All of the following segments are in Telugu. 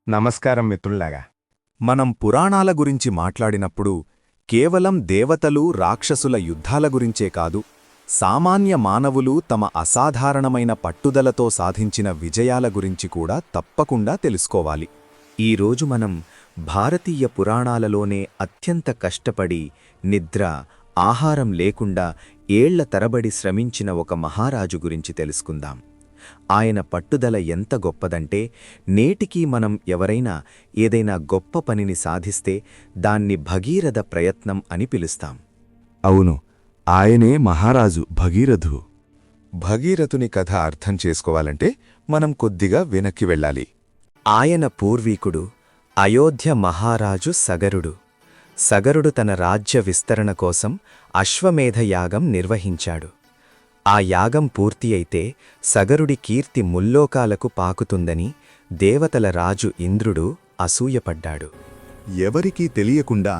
నమస్కారం మిత్రుల్లాగా. మనం పురాణాల గురించి మాట్లాడినప్పుడు కేవలం దేవతలు రాక్షసుల యుద్ధాల గురించే కాదు, సామాన్య మానవులు తమ అసాధారణమైన పట్టుదలతో సాధించిన విజయాల గురించి కూడా తప్పకుండా తెలుసుకోవాలి. ఈరోజు మనం భారతీయ పురాణాలలోనే అత్యంత కష్టపడి నిద్ర, ఆహారం లేకుండా ఏళ్ల తరబడి శ్రమించిన ఒక మహారాజు గురించి తెలుసుకుందాం. ఆయన పట్టుదల ఎంత గొప్పదంటే నేటికీ మనం ఎవరైనా ఏదైనా గొప్ప పనిని సాధిస్తే దాన్ని భగీరథ ప్రయత్నం అని పిలుస్తాం. అవును, ఆయనే మహారాజు భగీరథు. భగీరథుని కథ అర్థం చేసుకోవాలంటే మనం కొద్దిగా వెనక్కి వెళ్ళాలి. ఆయన పూర్వీకుడు అయోధ్య మహారాజు సగరుడు. సగరుడు తన రాజ్య విస్తరణ కోసం అశ్వమేధ యాగం నిర్వహించాడు. ఆ యాగం పూర్తి అయితే సగరుడి కీర్తి ముల్లోకాలకు పాకుతుందని దేవతల రాజు ఇంద్రుడు అసూయపడ్డాడు. ఎవరికీ తెలియకుండా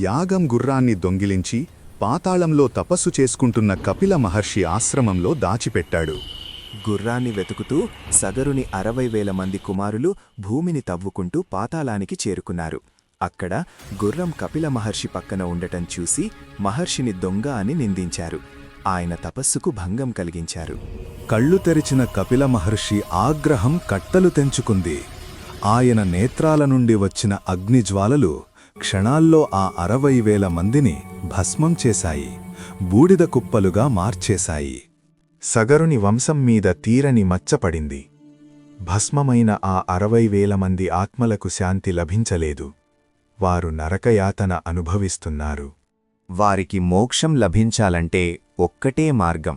యాగం గుర్రాన్ని దొంగిలించి పాతాళంలో తపస్సు చేసుకుంటున్న కపిల మహర్షి ఆశ్రమంలో దాచిపెట్టాడు. గుర్రాన్ని వెతుకుతూ సగరుని 60,000 మంది కుమారులు భూమిని తవ్వుకుంటూ పాతాళానికి చేరుకున్నారు. అక్కడ గుర్రం కపిల మహర్షి పక్కన ఉండటం చూసి మహర్షిని దొంగ అని నిందించారు. ఆయన తపస్సుకు భంగం కలిగించారు. కళ్ళు తెరిచిన కపిల మహర్షి ఆగ్రహం కట్టలు తెంచుకుంది. ఆయన నేత్రాల నుండి వచ్చిన అగ్నిజ్వాలలు క్షణాల్లో ఆ 60,000 మందిని భస్మం చేశాయి, బూడిద కుప్పలుగా మార్చేశాయి. సగరుని వంశం మీద తీరని మచ్చపడింది. భస్మమైన ఆ 60,000 మంది ఆత్మలకు శాంతి లభించలేదు. వారు నరకయాతన అనుభవిస్తున్నారు. వారికి మోక్షం లభించాలంటే ఒక్కటే మార్గం,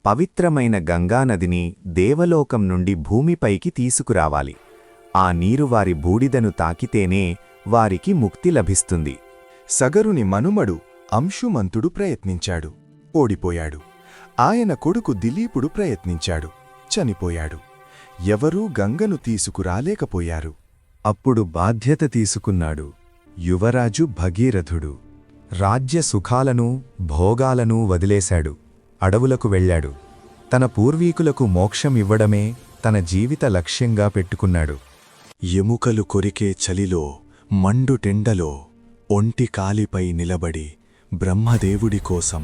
పవిత్రమైన గంగానదిని దేవలోకం నుండి భూమిపైకి తీసుకురావాలి. ఆ నీరు వారి బూడిదను తాకితేనే వారికి ముక్తి లభిస్తుంది. సగరుని మనుమడు అంశుమంతుడు ప్రయత్నించాడు, ఓడిపోయాడు. ఆయన కొడుకు దిలీపుడు ప్రయత్నించాడు, చనిపోయాడు. ఎవరూ గంగను తీసుకురాలేకపోయారు. అప్పుడు బాధ్యత తీసుకున్నాడు యువరాజు భగీరథుడు. రాజ్య సుఖాలను, భోగాలను వదిలేశాడు. అడవులకు వెళ్ళాడు. తన పూర్వీకులకు మోక్షం ఇవ్వడమే తన జీవిత లక్ష్యంగా పెట్టుకున్నాడు. ఎముకలు కొరికే చలిలో, మండుటెండలో ఒంటి కాలిపై నిలబడి బ్రహ్మదేవుడి కోసం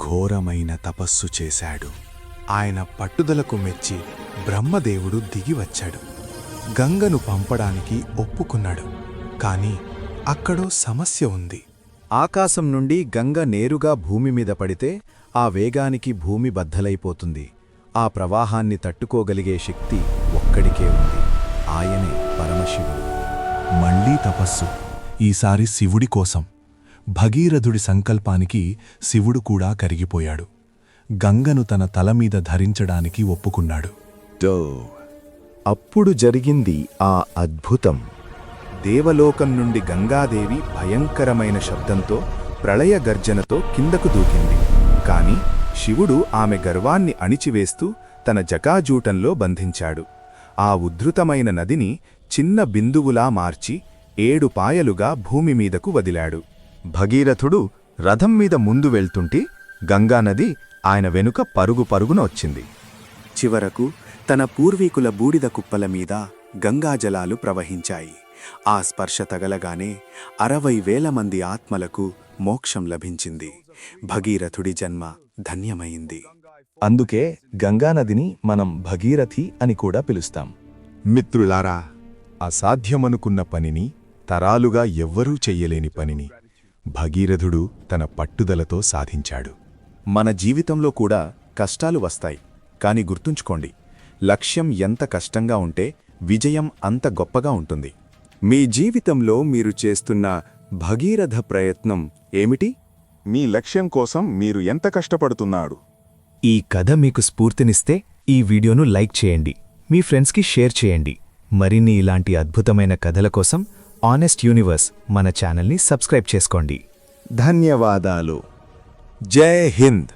ఘోరమైన తపస్సు చేశాడు. ఆయన పట్టుదలకు మెచ్చి బ్రహ్మదేవుడు దిగివచ్చాడు. గంగను పంపడానికి ఒప్పుకున్నాడు. కాని అక్కడో సమస్య ఉంది. ఆకాశం నుండి గంగ నేరుగా భూమి మీద పడితే ఆ వేగానికి భూమి బద్దలైపోతుంది. ఆ ప్రవాహాన్ని తట్టుకోగలిగే శక్తి ఒక్కడికే ఉంది. ఆయనే పరమశివుడు. మళ్లీ తపస్సు, ఈసారి శివుడి కోసం. భగీరథుడి సంకల్పానికి శివుడు కూడా కరిగిపోయాడు. గంగను తన తలమీద ధరించడానికి ఒప్పుకున్నాడు. అప్పుడు జరిగింది ఆ అద్భుతం. దేవలోకం నుండి గంగాదేవి భయంకరమైన శబ్దంతో, ప్రళయ గర్జనతో కిందకు దూకింది. కాని శివుడు ఆమె గర్వాన్ని అణిచివేస్తూ తన జటాజూటంలో బంధించాడు. ఆ ఉద్ధృతమైన నదిని చిన్న బిందువులా మార్చి 7 పాయలుగా భూమిమీదకు వదిలాడు. భగీరథుడు రథం మీద ముందు వెళ్తుంటే గంగానది ఆయన వెనుక పరుగు పరుగున వచ్చింది. చివరకు తన పూర్వీకుల బూడిద కుప్పల మీద గంగాజలాలు ప్రవహించాయి. ఆ స్పర్శ తగలగానే 60,000 మంది ఆత్మలకు మోక్షం లభించింది. భగీరథుడి జన్మ ధన్యమైంది. అందుకే గంగానదిని మనం భగీరథి అని కూడా పిలుస్తాం. మిత్రులారా, అసాధ్యమనుకున్న పనిని, తరాలుగా ఎవ్వరూ చెయ్యలేని పనిని భగీరథుడు తన పట్టుదలతో సాధించాడు. మన జీవితంలో కూడా కష్టాలు వస్తాయి. కాని గుర్తుంచుకోండి, లక్ష్యం ఎంత కష్టంగా ఉంటే విజయం అంత గొప్పగా ఉంటుంది. మీ జీవితంలో మీరు చేస్తున్న భగీరథ ప్రయత్నం ఏమిటి? మీ లక్ష్యం కోసం మీరు ఎంత కష్టపడుతున్నాడు? ఈ కథ మీకు స్ఫూర్తినిస్తే ఈ వీడియోను లైక్ చేయండి, మీ ఫ్రెండ్స్కి షేర్ చేయండి. మరిన్ని ఇలాంటి అద్భుతమైన కథల కోసం ఆనెస్ట్ యూనివర్స్ మన ఛానల్ని సబ్స్క్రైబ్ చేసుకోండి. ధన్యవాదాలు. జై హింద్.